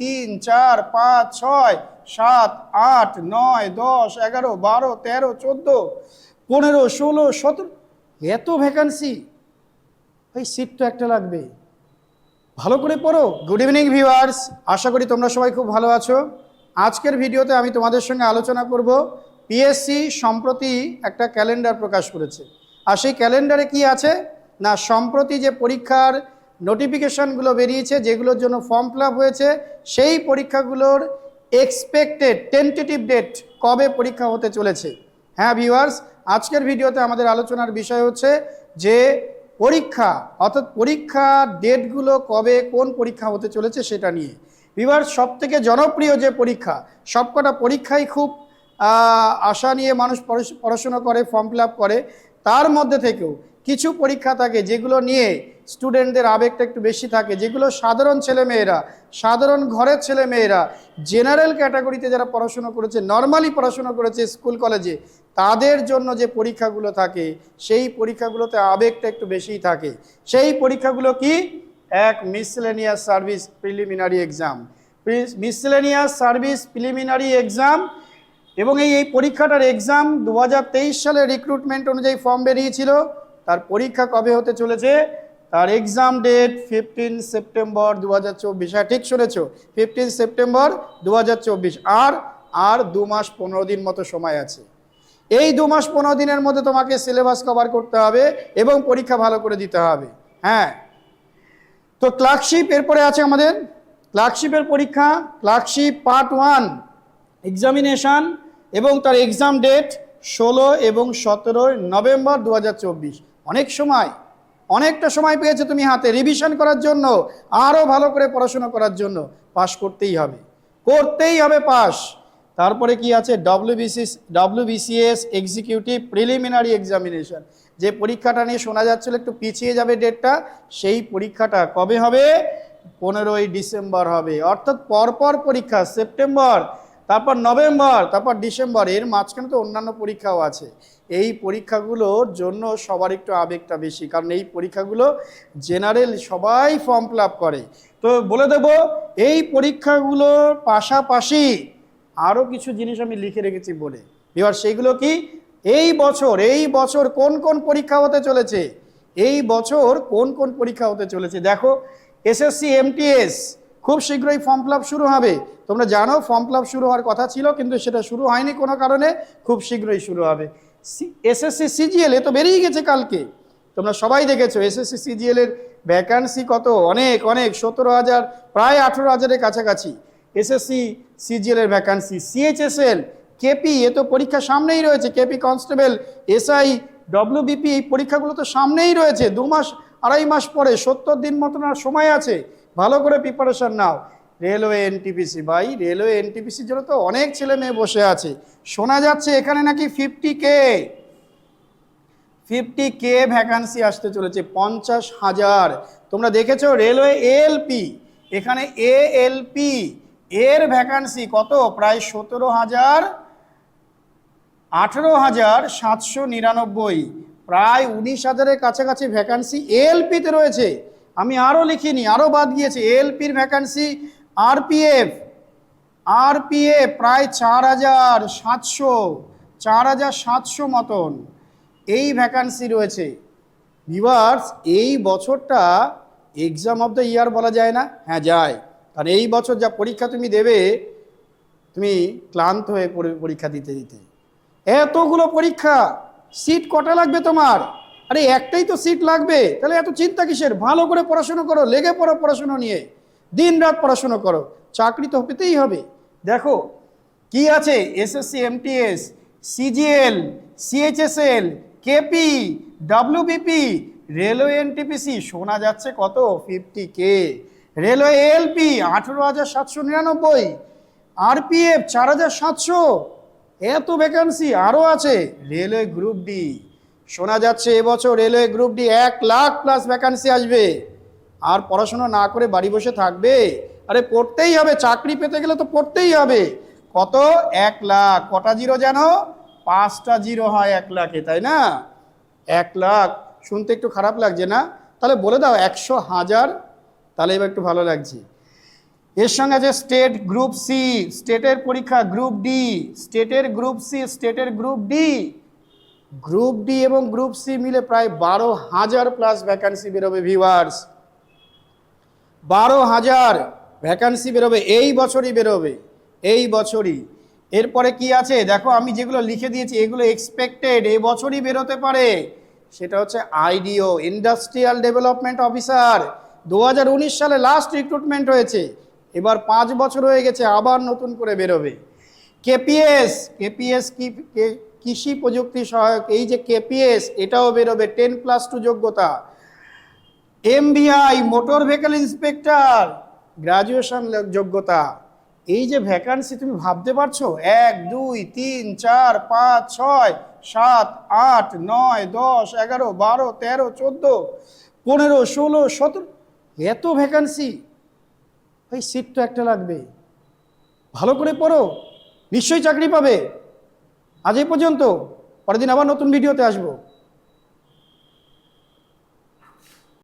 3 4 5 6 7 8 9 10 11 12 13 14 15 16 17 এত ভ্যাকান্সি, ভাই সিট তো একটা লাগবে, ভালো করে পড়ো। গুড ইভিনিং ভিউয়ার্স, আশা করি তোমরা সবাই খুব ভালো আছো। আজকের ভিডিওতে আমি তোমাদের সঙ্গে আলোচনা করব, পিএসসি সম্প্রতি একটা ক্যালেন্ডার প্রকাশ করেছে। আর সেই ক্যালেন্ডারে কি আছে না, সম্প্রতি যে পরীক্ষার নোটিফিকেশনগুলো বেরিয়েছে, যেগুলোর জন্য ফর্ম ফিল আপ হয়েছে, সেই পরীক্ষাগুলোর এক্সপেক্টেড টেন্টেটিভ ডেট, কবে পরীক্ষা হতে চলেছে। হ্যাঁ ভিউয়ার্স, আজকের ভিডিওতে আমাদের আলোচনার বিষয় হচ্ছে যে পরীক্ষা, অর্থাৎ পরীক্ষার ডেটগুলো কবে, কোন পরীক্ষা হতে চলেছে সেটা নিয়ে। ভিউয়ার্স, সবথেকে জনপ্রিয় যে পরীক্ষা, সবকটা পরীক্ষাই খুব আশা নিয়ে মানুষ পড়াশোনা করে, ফর্ম ফিল আপ করে। তার মধ্যে থেকেও কিছু পরীক্ষা থাকে যেগুলো নিয়ে স্টুডেন্টদের আবেগটা একটু বেশি থাকে, যেগুলো সাধারণ ছেলেমেয়েরা, সাধারণ ঘরের ছেলেমেয়েরা, জেনারেল ক্যাটাগরিতে যারা পড়াশোনা করেছে, নর্মালি পড়াশোনা করেছে স্কুল কলেজে, তাদের জন্য যে পরীক্ষাগুলো থাকে, সেই পরীক্ষাগুলোতে আবেগটা একটু বেশিই থাকে। সেই পরীক্ষাগুলো কি? এক, miscellaneous service preliminary exam. Miscellaneous service preliminary exam, এবং এই পরীক্ষাটার এক্সাম 2023 সালে রিক্রুটমেন্ট অনুযায়ী ফর্ম বেরিয়েছিল। তার পরীক্ষা কবে হতে চলেছে? তার এক্সাম ডেট 15 সেপ্টেম্বর 2024। হ্যাঁ, ঠিক শুনেছ, 15 সেপ্টেম্বর 2024। আর 2 মাস 15 দিন মতো সময় আছে। এই 2 মাস 15 দিনের মধ্যে তোমাকে সিলেবাস কভার করতে হবে এবং পরীক্ষা ভালো করে দিতে হবে। হ্যাঁ, তো ক্লার্কশিপ এরপরে আছে আমাদের। ক্লার্কশিপের পরীক্ষা, ক্লার্কশিপ পার্ট 1 এক্সামিনেশান, এবং তার এক্সাম ডেট 16 এবং 17 নভেম্বর 2024। অনেক সময়, অনেকটা সময় পেয়েছে তুমি হাতে রিভিশন করার জন্য, আরও ভালো করে পড়াশোনা করার জন্য। পাস করতেই হবে, করতেই হবে পাস। তারপরে কি আছে? ডব্লিউবিসিএস এক্সিকিউটিভ প্রিলিমিনারি এক্সামিনেশন, যে পরীক্ষাটা নিয়ে শোনা যাচ্ছিল একটু পিছিয়ে যাবে ডেটটা, সেই পরীক্ষাটা কবে হবে? 15ই ডিসেম্বর হবে। অর্থাৎ পরপর পরীক্ষা, সেপ্টেম্বর, তারপর নভেম্বর, তারপর ডিসেম্বর, এর মাঝখানে তো অন্যান্য পরীক্ষাও আছে। এই পরীক্ষাগুলোর জন্য সবার একটু আবেগটা বেশি, কারণ এই পরীক্ষাগুলো জেনারেল সবাই ফর্ম ফিল আপ করে। তো বলে দেব, এই পরীক্ষাগুলোর পাশাপাশি আরও কিছু জিনিস আমি লিখে রেখেছি বলে। এবার সেইগুলো কি? এই বছর কোন কোন পরীক্ষা হতে চলেছে, এই বছর কোন কোন পরীক্ষা হতে চলেছে। দেখো, এসএসসি এমটিএস খুব শীঘ্রই ফর্ম ফিল আপ শুরু হবে। তোমরা জানো ফর্ম ফিল আপ শুরু হওয়ার কথা ছিল, কিন্তু সেটা শুরু হয়নি কোনো কারণে, খুব শীঘ্রই শুরু হবে। এসএসসি সিজিএল এ তো বেরিয়ে গেছে কালকে, তোমরা সবাই দেখেছো। এসএসসি সিজিএল এর ভ্যাকান্সি কত? অনেক 17,000, প্রায় 18,000-এর কাছাকাছি এসএসসি সিজিএল এর ভ্যাকান্সি। সিএইচএসএল, কেপি, এ তো পরীক্ষা সামনেই রয়েছে। কেপি কনস্টেবল, এসআই, ডব্লিউবিপি, এই পরীক্ষাগুলো তো সামনেই রয়েছে। 2 মাস 2.5 মাস পরে, 70 দিন মতন আর সময় আছে, ভালো করে প্রিপারেশন নাও। রেলওয়ে এনটিপিসি, ভাই রেলওয়ে এনটিপিসির জন্য তো অনেক ছেলে মেয়ে বসে আছে। শোনা যাচ্ছে এখানে নাকি 50K ভ্যাকান্সি আসতে চলেছে, 50,000। তোমরা দেখেছো রেলওয়ে এএলপি, এখানে এএলপি এর ভ্যাকান্সি কত? প্রায় 17,000, 18,799, প্রায় 19,000-এর কাছাকাছি ভ্যাকান্সি এএলপিতে রয়েছে। আমি আরও লিখিনি, আরও বাদ গিয়েছে। এএলপির ভ্যাকান্সি, আরপিএফ প্রায় 4,700 মতন এই ভ্যাকান্সি রয়েছে। ভিউয়ার্স, এই বছরটা এক্সাম অফ দ্য ইয়ার বলা যায় না? হ্যাঁ যায়, কারণ এই বছর যা পরীক্ষা তুমি দেবে, তুমি ক্লান্ত হয়ে পড়বে পরীক্ষা দিতে দিতে। এতগুলো পরীক্ষা, সিট কটা লাগবে তোমার? আরে একটাই তো সিট লাগবে, তাহলে এত চিন্তা কিসের? ভালো করে পড়াশোনা করো, লেগে পড়ো পড়াশোনা নিয়ে, দিন রাত পড়াশোনা করো, চাকরি তো পেতেই হবে। দেখো কি আছে, SSC MTS, CGL, CHSL, KP, WBP, railway NTPC, শোনা যাচ্ছে কত? 50K। রেলওয়ে এএলপি 18,799, আরপিএফ 4,700, এত ভ্যাকান্সি আরও আছে। রেলওয়ে গ্রুপ ডি, শোনা যাচ্ছে এবছর railway group D 1 lakh plus vacancy আসবে। আর পড়াশোনা না করে বাড়ি বসে থাকবে? আরে পড়তেই হবে, চাকরি পেতে গেলে তো পড়তেই হবে। কত? 1 লাখ। কটা জিরো জানো? 5টা জিরো হয় 1 লাখে, তাই না? 1 লাখ শুনতে একটু খারাপ লাগছে না? তাহলে বলে দাও 100,000, তাহলে এবার একটু ভালো লাগছে। এর সঙ্গে আছে স্টেট গ্রুপ সি, স্টেটের পরীক্ষা গ্রুপ ডি, স্টেটের গ্রুপ সি, স্টেটের গ্রুপ ডি। গ্রুপ ডি এবং গ্রুপ সি মিলে প্রায় 12,000 প্লাস ভ্যাকান্সি বেরোবে ভিউয়ার্স। 12,000 ভ্যাকান্সি বেরোবে, এই বছরই বেরোবে, এই বছরই। এরপরে কি আছে দেখো, আমি যেগুলো লিখে দিয়েছি এগুলো এক্সপেক্টেড এই বছরই বেরোতে পারে। সেটা হচ্ছে আইডিও, ইন্ডাস্ট্রিয়াল ডেভেলপমেন্ট অফিসার। 2019 সালে লাস্ট রিক্রুটমেন্ট হয়েছে, এবার 5 বছর হয়ে গেছে, আবার নতুন করে বেরোবে। কেপিএস, কেপিএস কি কৃষি প্রযুক্তি সহায়ক, এই যে কেপিএস এটাও বেরোবে, 10+2 যোগ্যতা। MVI motor vehicle inspector, graduation যোগ্যতা। এই যে ভ্যাকান্সি তুমি ভাবতে পারছো, 1 2 3 4 5 6 7 8 9 10 11 12 13 14 15 16 17, এত ভ্যাকান্সি। ভাই সিট তো একটা লাগবে, ভালো করে পড়ো, নিশ্চয়ই চাকরি পাবে। আজ এই পর্যন্ত, পরের দিন আবার নতুন ভিডিওতে আসবো।